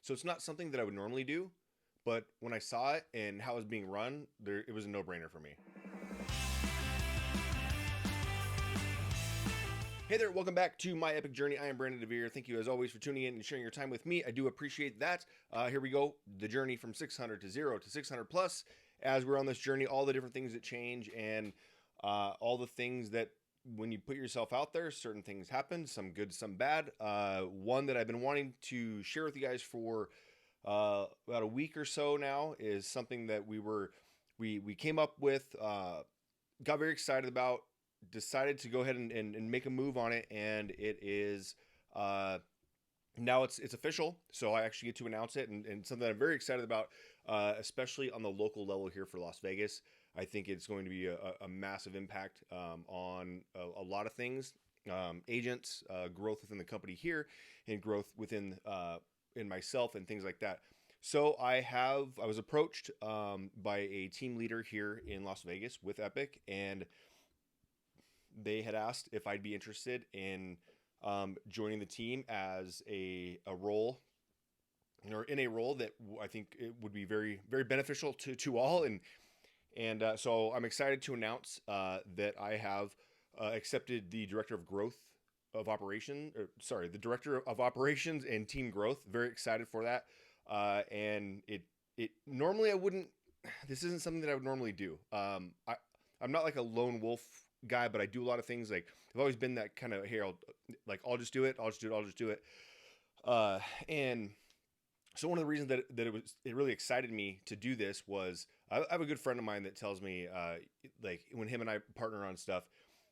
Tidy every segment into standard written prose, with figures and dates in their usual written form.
So it's not something that I would normally do, but when I saw it and how it was being run, it was a no-brainer for me. Hey there, welcome back to my Epique Journey. I am Brandon DeVere. Thank you as always for tuning in and sharing your time with me. I do appreciate that. Here we go, the journey from 600 to 0 to 600 plus. As we're on this journey, all the different things that change and all the things that when you put yourself out there, certain things happen, some good, some bad. One that I've been wanting to share with you guys for about a week or so now is something that we came up with, got very excited about, decided to go ahead and make a move on it, and it is now it's official. So I actually get to announce it, and something that I'm very excited about, especially on the local level here for Las Vegas. I think it's going to be a massive impact on a lot of things, agents, growth within the company here, and growth within in myself and things like that. So I was approached by a team leader here in Las Vegas with Epique, and they had asked if I'd be interested in joining the team as a role, or in a role that I think it would be very, very beneficial to all. And so I'm excited to announce that I have accepted the director of growth of operation, or sorry, the director of operations and team growth. Very excited for that. And it normally I wouldn't. This isn't something that I would normally do. I'm not like a lone wolf guy, but I do a lot of things. Like I've always been that kind of, here, I'll just do it. I'll just do it. I'll just do it. And so one of the reasons that it really excited me to do this was I have a good friend of mine that tells me, like when him and I partner on stuff,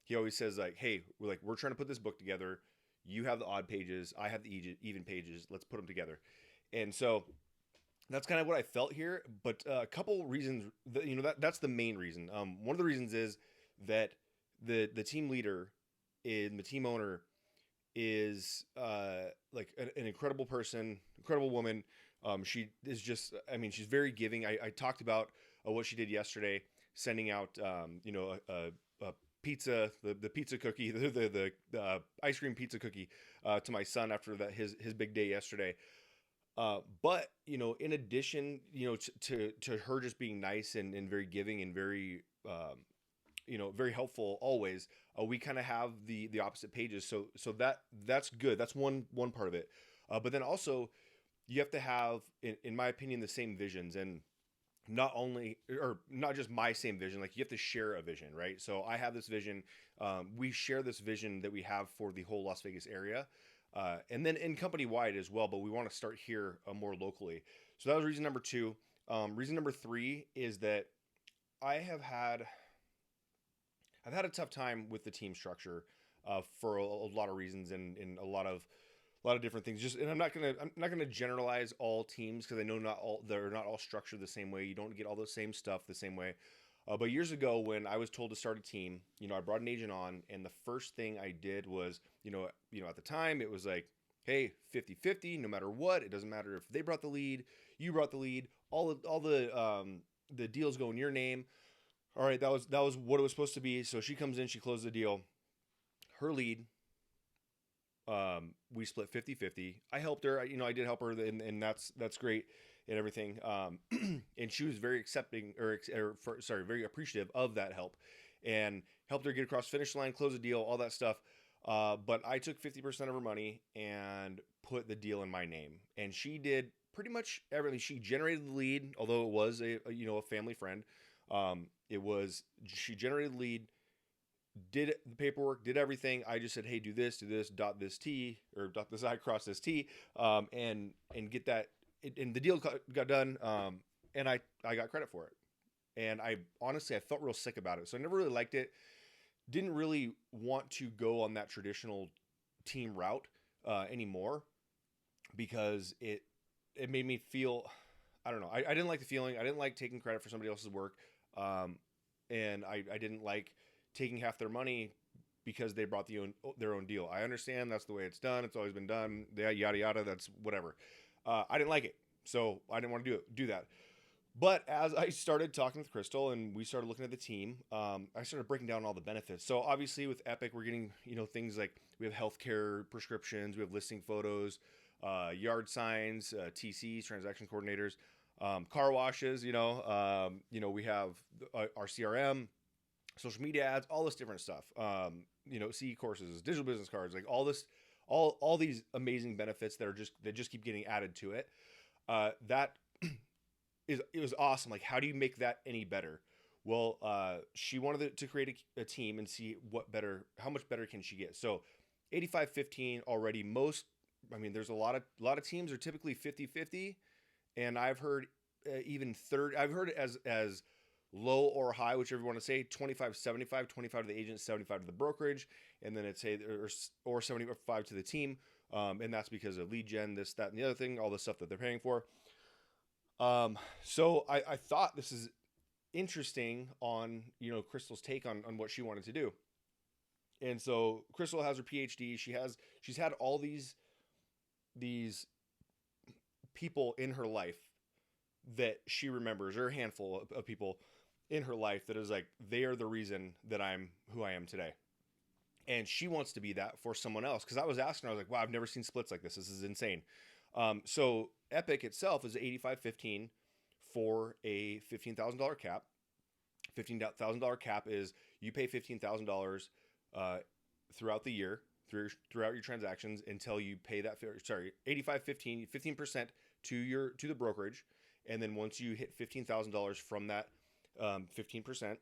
he always says like, hey, we're trying to put this book together. You have the odd pages. I have the even pages. Let's put them together. And so that's kind of what I felt here. But a couple reasons that, that's the main reason. One of the reasons is that the team leader and the team owner is like an incredible person, incredible woman. She is just, I mean, she's very giving. I talked about what she did yesterday, sending out, a pizza, the pizza cookie, the ice cream pizza cookie to my son after his big day yesterday. But in addition, to her just being nice and very giving and very, very helpful always. We kind of have the opposite pages, so that's good. That's one part of it. But then also, you have to have, in my opinion, the same visions, and not just my same vision. Like you have to share a vision, right? So I have this vision. We share this vision that we have for the whole Las Vegas area. And then in company wide as well, but we want to start here more locally. So that was reason number two. Reason number three is that I've had a tough time with the team structure for a lot of reasons and a lot of different things. And I'm not gonna generalize all teams, because I know they're not all structured the same way. You don't get all the same stuff the same way. But years ago, when I was told to start a team, I brought an agent on, and the first thing I did was, at the time it was like, hey, 50-50, no matter what. It doesn't matter if they brought the lead, you brought the lead, all the deals go in your name. All right, that was what it was supposed to be. So she comes in, she closed the deal. Her lead, we split 50-50. I helped her. I did help her, and that's great and everything. And she was very accepting, very appreciative of that help, and helped her get across the finish line, close the deal, all that stuff. But I took 50% of her money and put the deal in my name, and she did pretty much everything. She generated the lead, although it was a family friend. She generated the lead, did the paperwork, did everything. I just said, hey, do this, dot this T, or dot this I, cross this T, and get that. And the deal got done, and I got credit for it. And I felt real sick about it. So I never really liked it. Didn't really want to go on that traditional team route anymore, because it made me feel, I don't know. I didn't like the feeling. I didn't like taking credit for somebody else's work. And I didn't like taking half their money because they brought their own deal. I understand that's the way it's done. It's always been done. Yada, yada. That's whatever. I didn't like it. So I didn't want to do that. But as I started talking with Crystal and we started looking at the team, I started breaking down all the benefits. So obviously with Epique, we're getting, things like we have healthcare prescriptions, we have listing photos, yard signs, TCs, transaction coordinators, car washes. We have our CRM, social media ads, all this different stuff. CE courses, digital business cards, like all this, all these amazing benefits that just keep getting added to it. That it was awesome. Like, how do you make that any better? Well, she wanted to create a team and see how much better can she get. So 85-15 already. There's a lot of teams are typically 50-50, and I've heard even third. I've heard it as low or high, whichever you want to say, 25-75, 25 to the agent, 75 to the brokerage, and then it's or 75 to the team. And that's because of lead gen, this, that, and the other thing, all the stuff that they're paying for. So I thought this is interesting on, Crystal's take on what she wanted to do. And so Crystal has her PhD. She's had all these people in her life that she remembers, or a handful of people in her life that is like, they are the reason that I'm who I am today. And she wants to be that for someone else. Cause I was asking her, I was like, wow, I've never seen splits like this. This is insane. So Epique itself is 85-15 for a $15,000 cap. $15,000 cap is you pay $15,000 throughout the year, throughout your transactions until you pay that. 85-15, 15% to the brokerage, and then once you hit $15,000 from that 15%,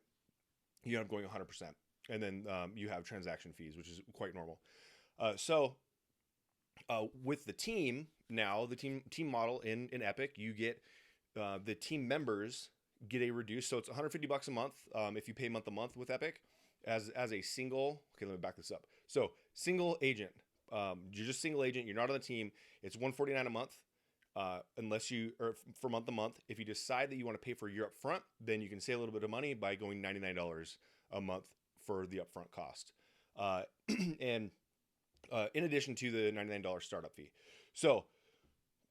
you end up going 100%, and then you have transaction fees, which is quite normal. So with the team now, the team model in Epique, you get the team members get a reduced, so it's $150 a month if you pay month to month with Epique as a single. Okay, let me back this up. So single agent, you're just single agent. You're not on the team. It's $149 a month, or for month to month. If you decide that you want to pay for your upfront, then you can save a little bit of money by going $99 a month for the upfront cost, and in addition to the $99 startup fee. So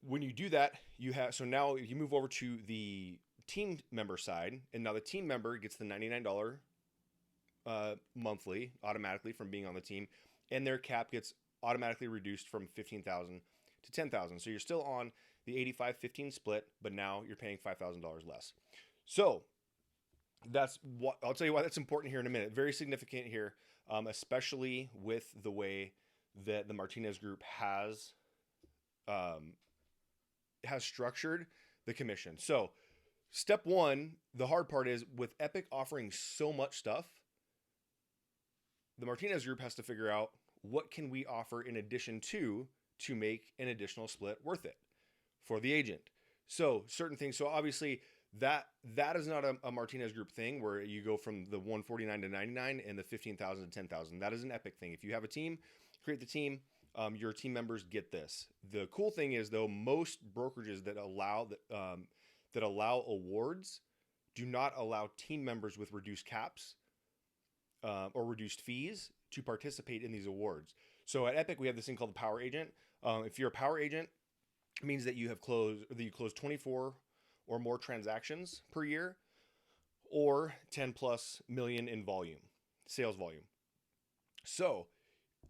when you do that, now you move over to the team member side, and now the team member gets the $99 monthly automatically from being on the team, and their cap gets automatically reduced from $15,000 to $10,000. So you're still on the 85-15 split, but now you're paying $5,000 less. So that's what I'll tell you why that's important here in a minute. Very significant here, especially with the way that the Martinez Group has structured the commission. So step one, the hard part is with Epique offering so much stuff, the Martinez Group has to figure out what can we offer in addition to make an additional split worth it for the agent. So certain things. So obviously that is not a Martinez Group thing where you go from the 149 to 99 and the 15,000 to 10,000. That is an Epique thing. If you have a team, create the team. Your team members get this. The cool thing is, though, most brokerages that allow awards do not allow team members with reduced caps or reduced fees to participate in these awards. So at Epique, we have this thing called the Power Agent. If you're a Power Agent, it means that you close 24 or more transactions per year, or 10 plus million in sales volume. So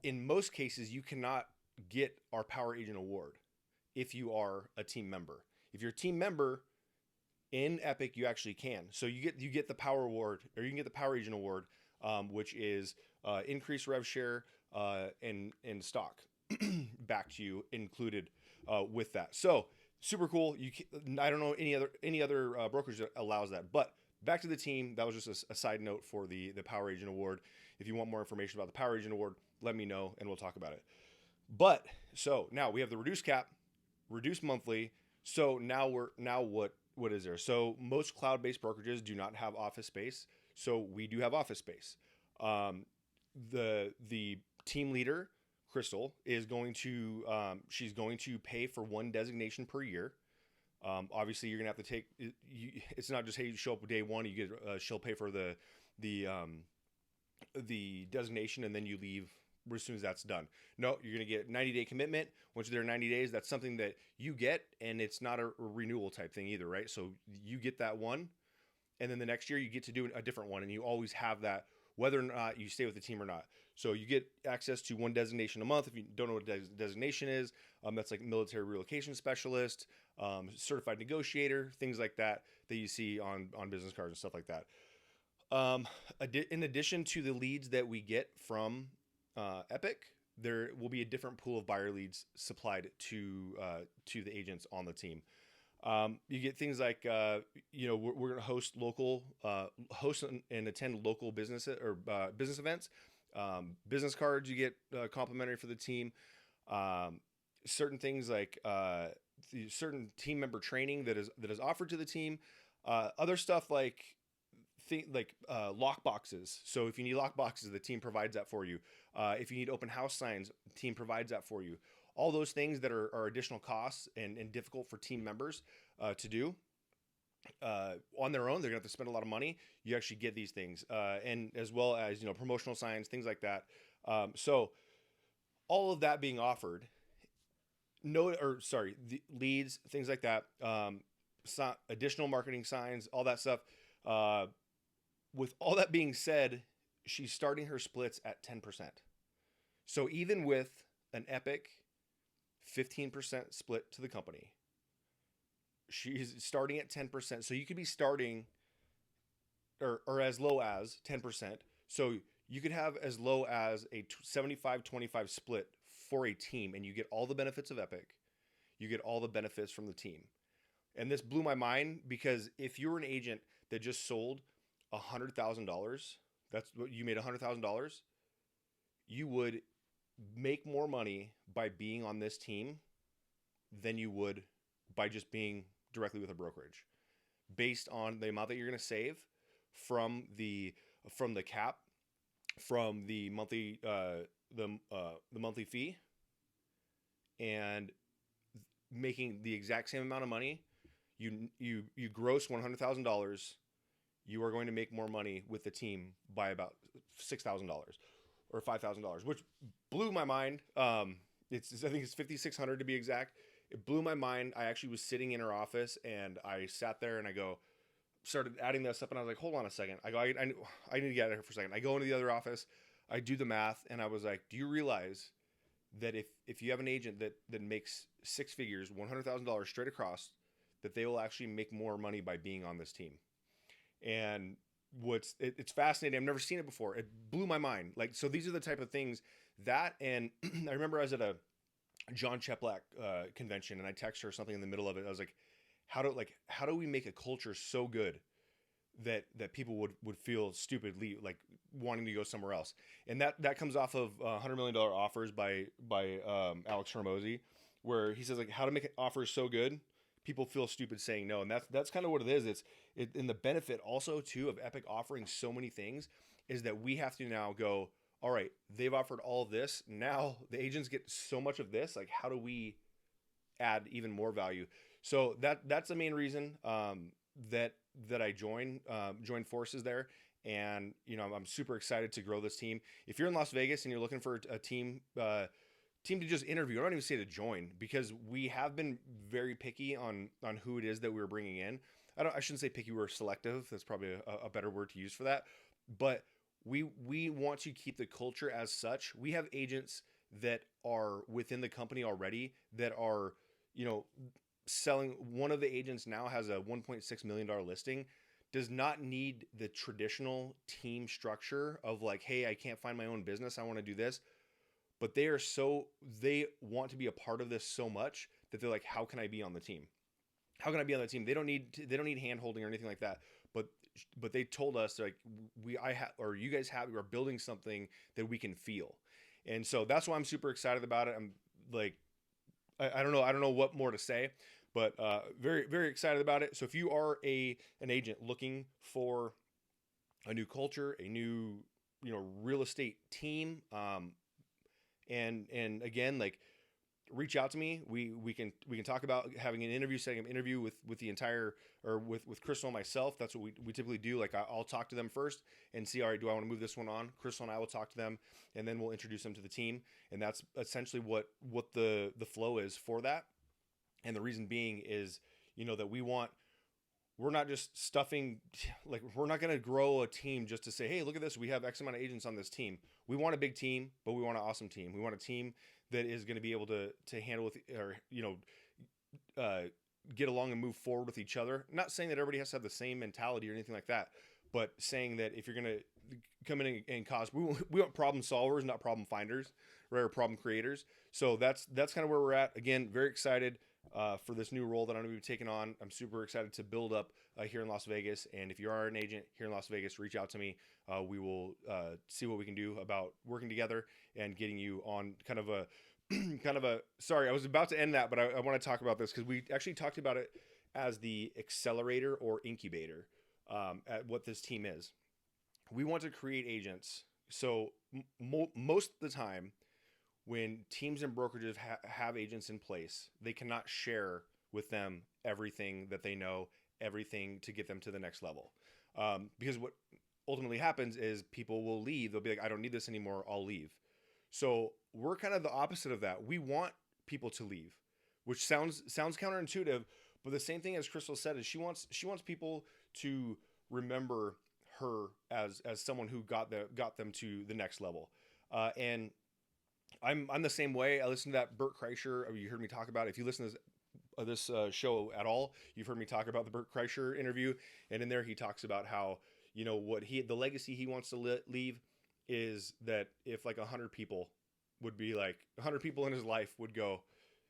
in most cases, you cannot get our Power Agent Award if you are a team member. If you're a team member in Epique, you actually can. So you get the Power Award, or you can get the Power Agent Award, which is increased rev share and stock back to you included with that. So super cool. I don't know any other brokerage that allows that. But back to the team. That was just a side note for the Power Agent Award. If you want more information about the Power Agent Award, let me know and we'll talk about it. But so now we have the reduced cap, reduced monthly. So now what is there? So most cloud-based brokerages do not have office space. So we do have office space. The team leader, Crystal, is going to she's going to pay for one designation per year. Obviously, you're gonna have to take. It's not just, hey, you show up day one, you get. She'll pay for the designation, and then you leave as soon as that's done. No, you're gonna get 90-day commitment. Once you're there 90 days, that's something that you get, and it's not a renewal type thing either, right? So you get that one, and then the next year you get to do a different one, and you always have that whether or not you stay with the team or not. So you get access to one designation a month. If you don't know what designation is, that's like military relocation specialist, certified negotiator, things like that you see on business cards and stuff like that. In addition to the leads that we get from Epique, there will be a different pool of buyer leads supplied to the agents on the team. You get things like, we're going to host and attend local business or business events. Business cards you get complimentary for the team. Certain things like certain team member training that is offered to the team. Other stuff like lock boxes. So if you need lock boxes, the team provides that for you. If you need open house signs, the team provides that for you. All those things that are additional costs and difficult for team members to do on their own. They're going to have to spend a lot of money. You actually get these things, and as well as promotional signs, things like that. So all of that being offered, the leads, things like that, additional marketing signs, all that stuff. With all that being said, she's starting her splits at 10%. So even with an Epique 15% split to the company, she's starting at 10%. So you could be starting or as low as 10%. So you could have as low as a 75-25 split for a team, and you get all the benefits of Epique. You get all the benefits from the team. And this blew my mind, because if you're an agent that just sold $100,000, that's what you made, $100,000, you would make more money by being on this team than you would by just being directly with a brokerage, based on the amount that you're going to save from the cap, from the monthly monthly fee, and making the exact same amount of money. You gross $100,000. You are going to make more money with the team by about $6,000 or $5,000, which blew my mind. I think it's $5,600 to be exact. It blew my mind. I actually was sitting in her office, and I sat there and started adding this up, and I was like, hold on a second. I need to get out of here for a second. I go into the other office, I do the math, and I was like, do you realize that if you have an agent that makes six figures, $100,000 straight across, that they will actually make more money by being on this team? And it's fascinating. I've never seen it before. It blew my mind. So these are the type of things that, and I remember I was at a John Cheplack convention, and I texted her something in the middle of it. I was like, how do we make a culture so good that people would feel stupidly wanting to go somewhere else? And that comes off of $100 million offers by Alex Hormozy, where he says how to make offers so good people feel stupid saying no. And that's kind of what it is. And the benefit also too of Epique offering so many things is that we have to now go, all right, they've offered all of this. Now the agents get so much of this. How do we add even more value? So that's the main reason that I joined forces there. And I'm super excited to grow this team. If you're in Las Vegas and you're looking for a team to just interview, I don't even say to join, because we have been very picky on who it is that we're bringing in. I shouldn't say picky, we're selective. That's probably a better word to use for that. But we want to keep the culture as such. We have agents that are within the company already that are, selling. One of the agents now has a $1.6 million listing, does not need the traditional team structure of hey, I can't find my own business, I want to do this. But they want to be a part of this so much that they're like, how can I be on the team? How can I be on the team? They don't need hand holding or anything like that. But they told us you guys we're building something that we can feel. And so that's why I'm super excited about it. I'm I don't know what more to say, but very, very excited about it. So if you are an agent looking for a new culture, a new real estate team, and again, reach out to me. We can talk about having an interview, setting up an interview with the entire, or with Crystal and myself. That's what we typically do. I'll talk to them first and see, all right, do I want to move this one on? Crystal and I will talk to them, and then we'll introduce them to the team. And that's essentially what the flow is for that. And the reason being is, that we want we're not just stuffing, like we're not going to grow a team just to say, hey, look at this, we have X amount of agents on this team. We want a big team, but we want an awesome team. We want a team that is going to be able to handle with, or get along and move forward with each other. I'm not saying that everybody has to have the same mentality or anything like that, but saying that if you're going to come in and cause, we want problem solvers, not problem finders, right? Or problem creators. So that's kind of where we're at. Again, very excited for this new role that I'm going to be taking on. I'm super excited to build up here in Las Vegas. And if you are an agent here in Las Vegas, reach out to me. We will see what we can do about working together and getting you on kind of a sorry, I was about to end that, but I want to talk about this because we actually talked about it as the accelerator or incubator at what this team is. We want to create agents. So most of the time, when teams and brokerages have agents in place, they cannot share with them everything that they know, everything to get them to the next level. Because what ultimately happens is people will leave. They'll be like, I don't need this anymore. I'll leave. So we're kind of the opposite of that. We want people to leave, which sounds counterintuitive, but the same thing as Crystal said is she wants people to remember her as someone who got them to the next level. And I'm the same way. I listened to that Bert Kreischer. You heard me talk about it. If you listen to this show at all, you've heard me talk about the Bert Kreischer interview, and in there he talks about how the legacy he wants to leave is that if like 100 people would be like 100 people in his life would go,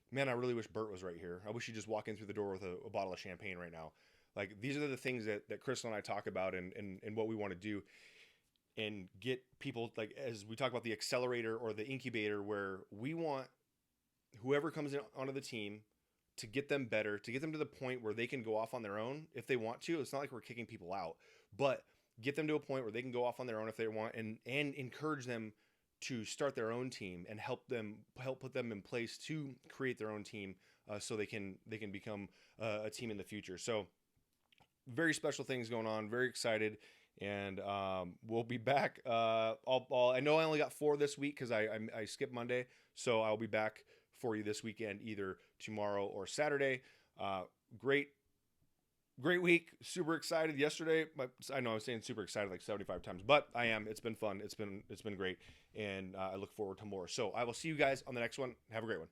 man, I really wish Bert was right here. I wish he'd just walk in through the door with a bottle of champagne right now. Like these are the things that Crystal and I talk about and what we want to do and get people, like as we talk about the accelerator or the incubator, where we want whoever comes in onto the team to get them better, to get them to the point where they can go off on their own if they want to. It's not like we're kicking people out, but get them to a point where they can go off on their own if they want, and encourage them to start their own team and help put them in place to create their own team, so they can become a team in the future. So very special things going on. Very excited, and we'll be back. I know I only got 4 this week because I skipped Monday, so I'll be back for you this weekend, either tomorrow or Saturday. Great week. Super excited. Yesterday, I know I was saying super excited like 75 times, but I am. It's been fun. It's been great, and I look forward to more. So I will see you guys on the next one. Have a great one.